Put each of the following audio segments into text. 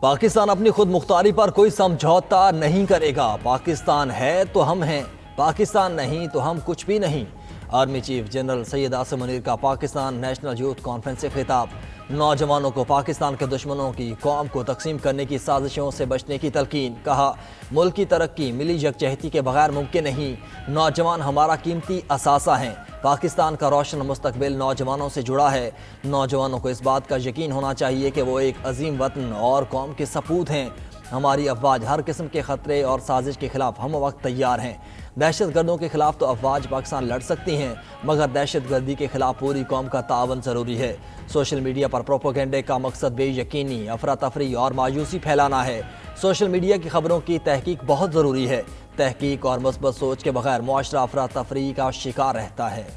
پاکستان اپنی خود مختاری پر کوئی سمجھوتا نہیں کرے گا۔ پاکستان ہے تو ہم ہیں، پاکستان نہیں تو ہم کچھ بھی نہیں۔ Army chief general Syed Asim Munir کا پاکستان نیشنل یوتھ کانفرنس سے خطاب۔ نوجوانوں کو پاکستان کے دشمنوں کی قوم کو تقسیم کرنے کی سازشوں سے بچنے کی تلقین۔ کہا، ملک کی ترقی ملی یکجہتی کے بغیر ممکن نہیں۔ نوجوان ہمارا قیمتی اثاثہ ہیں۔ پاکستان کا روشن مستقبل نوجوانوں سے جڑا ہے۔ نوجوانوں کو اس بات کا یقین ہونا چاہیے کہ وہ ایک عظیم وطن اور قوم کے سپوت ہیں۔ ہماری افواج ہر قسم کے خطرے اور سازش کے خلاف ہم وقت تیار ہیں۔ دہشت گردوں کے خلاف تو افواج پاکستان لڑ سکتی ہیں، مگر دہشت گردی کے خلاف پوری قوم کا تعاون ضروری ہے۔ سوشل میڈیا پر پروپیگنڈے کا مقصد بے یقینی، افراتفری اور مایوسی پھیلانا ہے۔ سوشل میڈیا کی خبروں کی تحقیق بہت ضروری ہے۔ تحقیق اور مثبت سوچ کے بغیر معاشرہ افراتفری کا شکار رہتا ہے۔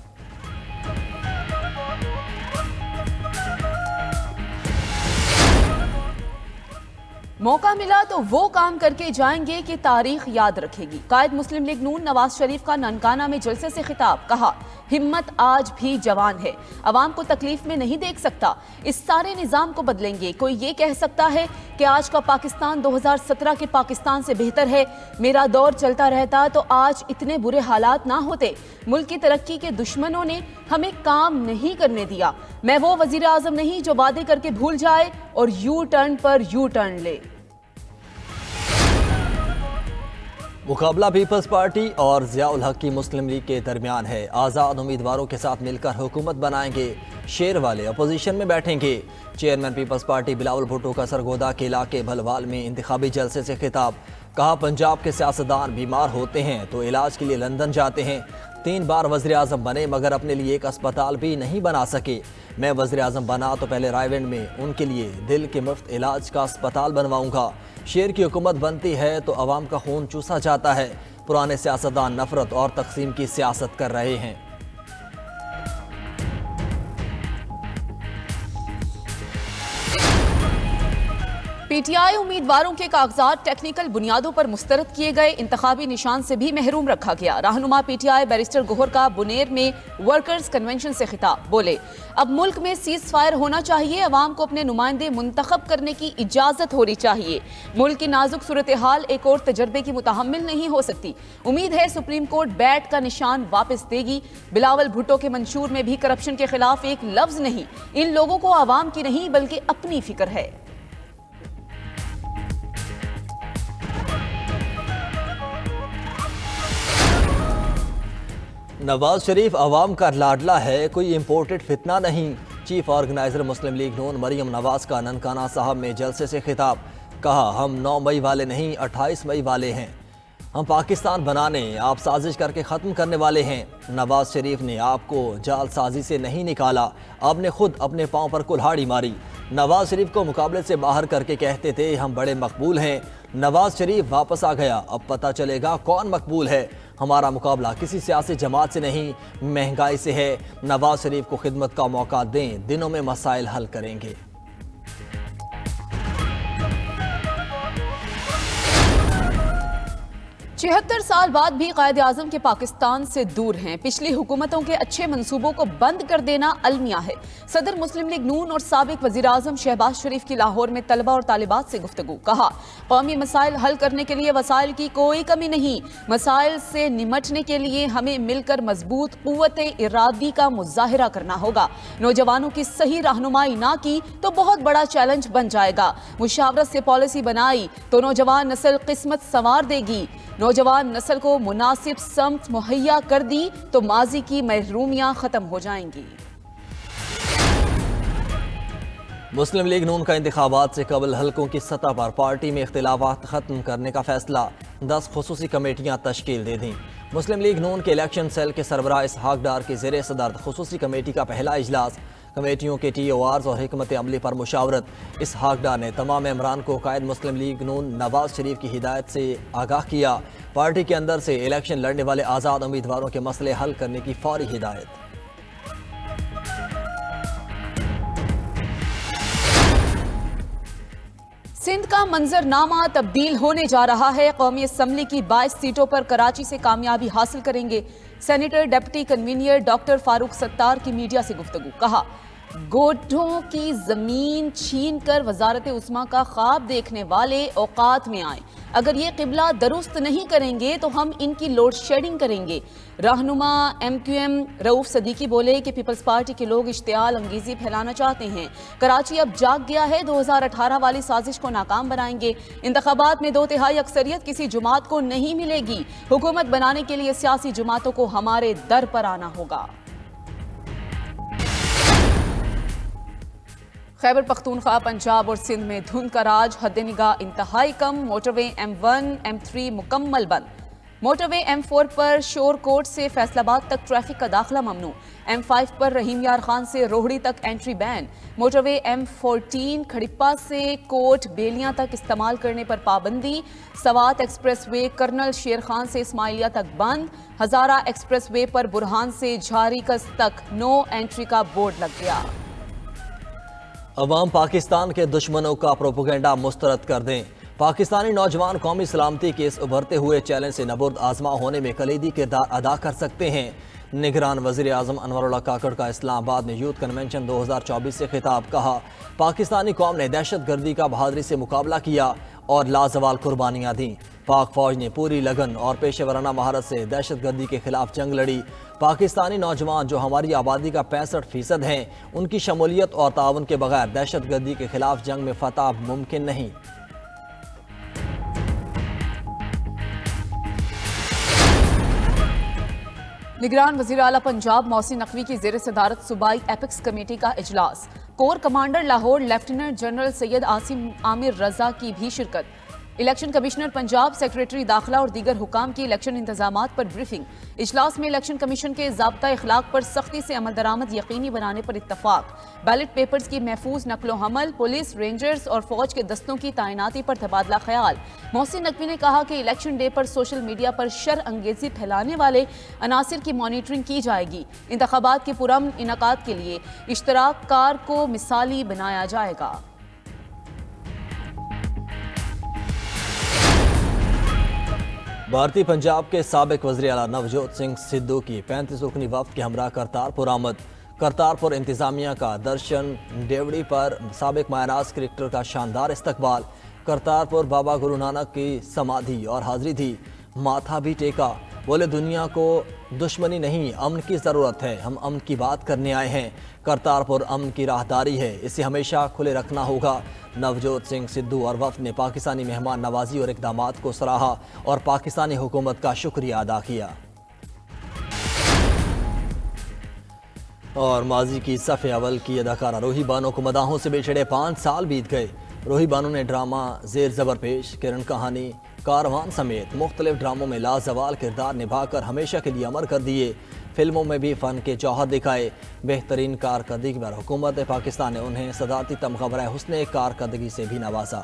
موقع ملا تو وہ کام کر کے جائیں گے کہ تاریخ یاد رکھے گی۔ قائد مسلم لیگ نون نواز شریف کا ننکانہ میں جلسے سے خطاب۔ کہا، ہمت آج بھی جوان ہے، عوام کو تکلیف میں نہیں دیکھ سکتا، اس سارے نظام کو بدلیں گے۔ کوئی یہ کہہ سکتا ہے کہ آج کا پاکستان 2017 کے پاکستان سے بہتر ہے، میرا دور چلتا رہتا تو آج اتنے برے حالات نہ ہوتے۔ ملک کی ترقی کے دشمنوں نے ہمیں کام نہیں کرنے دیا۔ میں وہ وزیر اعظم نہیں جو وعدے کر کے بھول جائے اور you turn per you turn لے۔ مقابلہ پیپلز پارٹی اور ضیاء الحق کی مسلم لیگ کے درمیان ہے۔ آزاد امیدواروں کے ساتھ مل کر حکومت بنائیں گے، شیر والے اپوزیشن میں بیٹھیں گے۔ چیئرمین پیپلز پارٹی بلاول بھٹو کا سرگودا کے علاقے بھلوال میں انتخابی جلسے سے خطاب۔ کہا، پنجاب کے سیاستدان بیمار ہوتے ہیں تو علاج کے لیے لندن جاتے ہیں۔ 3 بار وزیر اعظم بنے مگر اپنے لیے ایک اسپتال بھی نہیں بنا سکے۔ میں وزیر اعظم بنا تو پہلے رائے ونڈ میں ان کے لیے دل کے مفت علاج کا اسپتال بنواؤں گا۔ شیر کی حکومت بنتی ہے تو عوام کا خون چوسا جاتا ہے۔ پرانے سیاستدان نفرت اور تقسیم کی سیاست کر رہے ہیں۔ پی ٹی آئی امیدواروں کے کاغذات ٹیکنیکل بنیادوں پر مسترد کیے گئے، انتخابی نشان سے بھی محروم رکھا گیا۔ رہنما پی ٹی آئی بیرسٹر گوہر کا بنیر میں ورکرز کنونشن سے خطاب۔ بولے، اب ملک میں سیز فائر ہونا چاہیے، عوام کو اپنے نمائندے منتخب کرنے کی اجازت ہونی چاہیے۔ ملک کی نازک صورتحال ایک اور تجربے کی متحمل نہیں ہو سکتی۔ امید ہے سپریم کورٹ بیٹ کا نشان واپس دے گی۔ بلاول بھٹو کے منشور میں بھی کرپشن کے خلاف ایک لفظ نہیں۔ ان لوگوں کو عوام کی نہیں بلکہ اپنی فکر ہے۔ نواز شریف عوام کا لاڈلا ہے، کوئی امپورٹڈ فتنہ نہیں۔ چیف آرگنائزر مسلم لیگ نون مریم نواز کا ننکانہ صاحب میں جلسے سے خطاب۔ کہا، ہم 9 مئی والے نہیں 28 مئی والے ہیں۔ ہم پاکستان بنانے، آپ سازش کر کے ختم کرنے والے ہیں۔ نواز شریف نے آپ کو جال سازی سے نہیں نکالا، آپ نے خود اپنے پاؤں پر کلہاڑی ماری۔ نواز شریف کو مقابلے سے باہر کر کے کہتے تھے ہم بڑے مقبول ہیں۔ نواز شریف واپس آ گیا، اب پتہ چلے گا کون مقبول ہے۔ ہمارا مقابلہ کسی سیاسی جماعت سے نہیں، مہنگائی سے ہے۔ نواز شریف کو خدمت کا موقع دیں، دنوں میں مسائل حل کریں گے۔ 76 سال بعد بھی قائد اعظم کے پاکستان سے دور ہیں۔ پچھلی حکومتوں کے اچھے منصوبوں کو بند کر دینا المیہ ہے۔ صدر مسلم لیگ نون اور سابق وزیر اعظم شہباز شریف کی لاہور میں طلبہ اور طالبات سے گفتگو۔ کہا، قومی مسائل حل کرنے کے لیے وسائل کی کوئی کمی نہیں، مسائل سے نمٹنے کے لیے ہمیں مل کر مضبوط قوت ارادی کا مظاہرہ کرنا ہوگا۔ نوجوانوں کی صحیح رہنمائی نہ کی تو بہت بڑا چیلنج بن جائے گا۔ مشاورت سے پالیسی بنائی تو نوجوان نسل قسمت سنوار دے گی۔ نوجوان نسل کو مناسب سمت مہیا کر دی تو ماضی کی محرومیاں ختم ہو جائیں گی۔ مسلم لیگ نون کا انتخابات سے قبل حلقوں کی سطح پر پارٹی میں اختلافات ختم کرنے کا فیصلہ، 10 خصوصی کمیٹیاں تشکیل دے دیں۔ مسلم لیگ نون کے الیکشن سیل کے سربراہ اسحاق ڈار کی زیر صدارت خصوصی کمیٹی کا پہلا اجلاس۔ کمیٹیوں کے ٹی او آرز اور حکمت عملی پر مشاورت۔ اسحاق ڈار نے تمام ممبران کو قائد مسلم لیگ نون نواز شریف کی ہدایت سے آگاہ کیا۔ پارٹی کے اندر سے الیکشن لڑنے والے آزاد امیدواروں کے مسئلے حل کرنے کی فوری ہدایت۔ سندھ کا منظر نامہ تبدیل ہونے جا رہا ہے۔ قومی اسمبلی کی 22 سیٹوں پر کراچی سے کامیابی حاصل کریں گے۔ Senator deputy convener doctor Farooq Sattar کی میڈیا سے گفتگو۔ کہا، گوڈھوں کی زمین چھین کر وزارت عظمیٰ کا خواب دیکھنے والے اوقات میں آئیں۔ اگر یہ قبلہ درست نہیں کریں گے تو ہم ان کی لوڈ شیڈنگ کریں گے۔ رہنما MQM رؤف صدیقی بولے کہ پیپلز پارٹی کے لوگ اشتعال انگیزی پھیلانا چاہتے ہیں۔ کراچی اب جاگ گیا ہے، 2018 والی سازش کو ناکام بنائیں گے۔ انتخابات میں 2/3 اکثریت کسی جماعت کو نہیں ملے گی۔ حکومت بنانے کے لیے سیاسی جماعتوں کو ہمارے در پر آنا ہوگا۔ خیبر پختونخوا، پنجاب اور سندھ میں دھند کا راج، حد نگاہ انتہائی کم، موٹر وے M1 M3 مکمل بند۔ موٹر وے M4 پر شور کوٹ سے فیصل آباد تک ٹریفک کا داخلہ ممنوع۔ M5 پر رحیم یار خان سے روہڑی تک انٹری بین۔ موٹر وے M14 کھڑپا سے کوٹ بیلیاں تک استعمال کرنے پر پابندی۔ Swat express way colonel Sher Khan سے اسماعیلیہ تک بند۔ ہزارہ ایکسپریس وے پر برہان سے جھاری کس تک نو انٹری کا بورڈ لگ گیا۔ عوام پاکستان کے دشمنوں کا پروپیگنڈا مسترد کر دیں۔ پاکستانی نوجوان قومی سلامتی کے اس ابھرتے ہوئے چیلنج سے نبرد آزما ہونے میں کلیدی کردار ادا کر سکتے ہیں۔ نگران وزیر اعظم انور اللہ کاکڑ کا اسلام آباد میں یوتھ کنونشن 2024 سے خطاب، کہا پاکستانی قوم نے دہشت گردی کا بہادری سے مقابلہ کیا اور لازوال قربانیاں دیں۔ پاک فوج نے پوری لگن اور پیشہ ورانہ مہارت سے دہشت گردی کے خلاف جنگ لڑی۔ پاکستانی نوجوان جو ہماری آبادی کا 65% ہیں، ان کی شمولیت اور تعاون کے بغیر دہشت گردی کے خلاف جنگ میں فتح ممکن نہیں۔ نگران وزیر اعلیٰ پنجاب محسن نقوی کی زیر صدارت صوبائی ایپکس کمیٹی کا اجلاس، corps commander Lahore lieutenant general Syed Asim Amir Raza کی بھی شرکت۔ الیکشن کمشنر پنجاب، سیکریٹری داخلہ اور دیگر حکام کی الیکشن انتظامات پر بریفنگ۔ اجلاس میں الیکشن کمیشن کے ضابطہ اخلاق پر سختی سے عمل درآمد یقینی بنانے پر اتفاق۔ بیلٹ پیپرز کی محفوظ نقل و حمل، پولیس، رینجرز اور فوج کے دستوں کی تعیناتی پر تبادلہ خیال۔ محسن نقوی نے کہا کہ الیکشن ڈے پر سوشل میڈیا پر شر انگیزی پھیلانے والے عناصر کی مانیٹرنگ کی جائے گی۔ انتخابات کے پرامن انعقاد کے لیے اشتراک کار کو مثالی بنایا جائے گا۔ بھارتی پنجاب کے سابق وزیر اعلیٰ نوجوت سنگھ سدھو کی 35 رکنی وفد کے ہمراہ کرتارپور آمد۔ کرتارپور انتظامیہ کا درشن ڈیوڑی پر سابق ماہ ناز کرکٹر کا شاندار استقبال۔ کرتارپور بابا گرو نانک کی سمادھی اور حاضری تھی، ماتھا بھی ٹیکا۔ بولے دنیا کو دشمنی نہیں، امن کی ضرورت ہے، ہم امن کی بات کرنے آئے ہیں۔ کرتارپور امن کی راہداری ہے، اسے ہمیشہ کھلے رکھنا ہوگا۔ نوجوت سنگھ سدھو اور وفد نے پاکستانی مہمان نوازی اور اقدامات کو سراہا اور پاکستانی حکومت کا شکریہ ادا کیا۔ اور ماضی کی صف اول کی اداکارہ روحی بانو کو مداحوں سے بچھڑے 5 سال بیت گئے۔ روحی بانو نے ڈرامہ زیر زبر پیش، کرن کہانی، کاروان سمیت مختلف ڈراموں میں لازوال کردار نبھا کر ہمیشہ کے لیے امر کر دیے۔ فلموں میں بھی فن کے جوہر دکھائے۔ بہترین کارکردگی پر حکومت پاکستان نے انہیں صدارتی تمغہ برائے حسن کارکردگی سے بھی نوازا۔